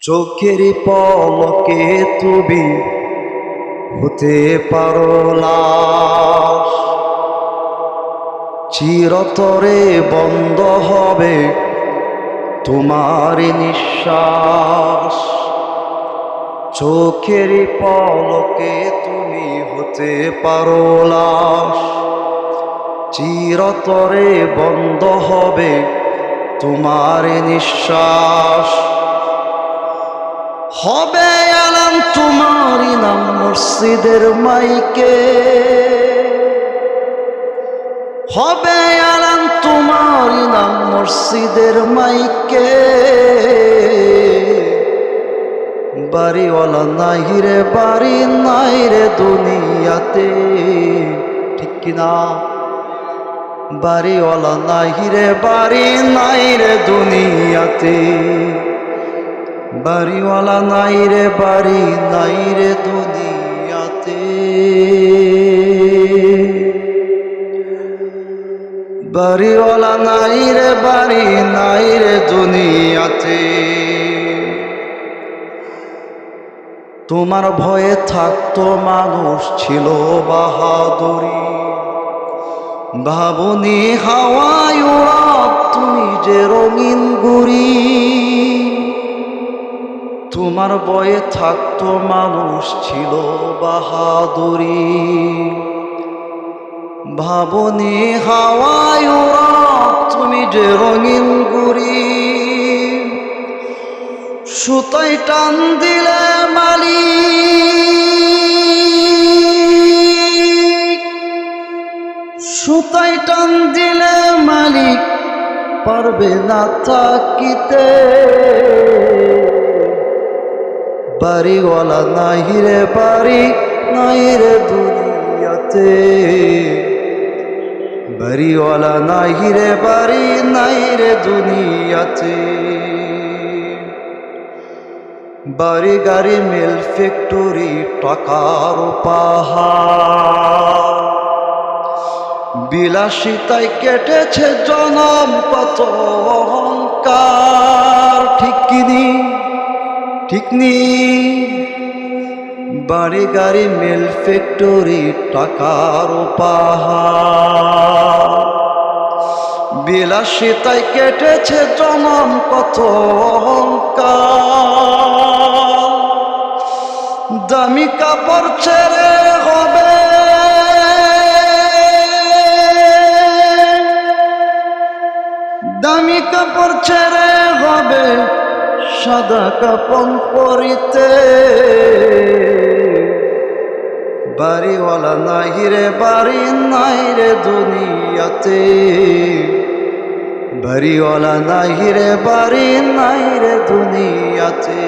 চোখের পলকে তুমি হতে পারো লাশ, চিরতরে বন্ধ হবে তোমার নিঃশ্বাস। চোখের পলকে তুমি হতে পারো লাশ, চিরতরে বন্ধ হবে তোমার নিঃশ্বাস। হবে আলাম তোমারই নাম মসজিদের মাইকে, হবে আলাম তোমারই নাম মসজিদের মাইকে। বাড়িওয়ালা নাই রে বাড়ি নাই রে দুনিয়াতে, ঠিক কিনা? বাড়িওয়ালা নাই রে বাড়ি নাই রে দুনিয়াতে, বাড়িওয়ালা নাই রে বাড়ি নাই রে দুনিয়াতে। বাড়িওয়ালা নাই রে বাড়ি নাই রে দুনিয়াতে। তোমার ভয়ে থাকতো মানুষ ছিল বাহাদুরি, ভাবনি হাওয়ায় ওরা তুমি যে রঙিন গুড়ি। তোমার ভয়ে থাকতো মানুষ ছিল বাহাদুরি, ভাবনি হাওয়ায় ওরা তুমি যে রঙিন গুড়ি। সুতায় টান দিলে মালিক, সুতায় টান দিলে মালিক পারবে না থাকিতে। বাড়িওয়ালা নাই রে বাড়ি নাই রে দুনিয়াতে, বাড়িওয়ালা নাই রে বাড়ি নাই রে দুনিয়াতে। বাড়ি গাড়ি মিল ফ্যাক্টরি টাকার পাহাড়, বিলাসিতায় কেটেছে জনম কত অহংকার, ঠিক কিনি ঠিক নি? বাড়ি গাড়ি মিল ফ্যাক্টরি টাকার পাহাড়, বিলাসিতায় কেটেছে জনম কত অহংকার। দামি কাপড় ছেড়ে হবে, দামি কাপড় ছেড়ে হবে সাদা কাপড় পরিতে। বাড়িওয়ালা নাই রে বাড়ি নাই রে দুনিয়াতে, বাড়িওয়ালা নাই রে বাড়ি নাই রে দুনিয়াতে।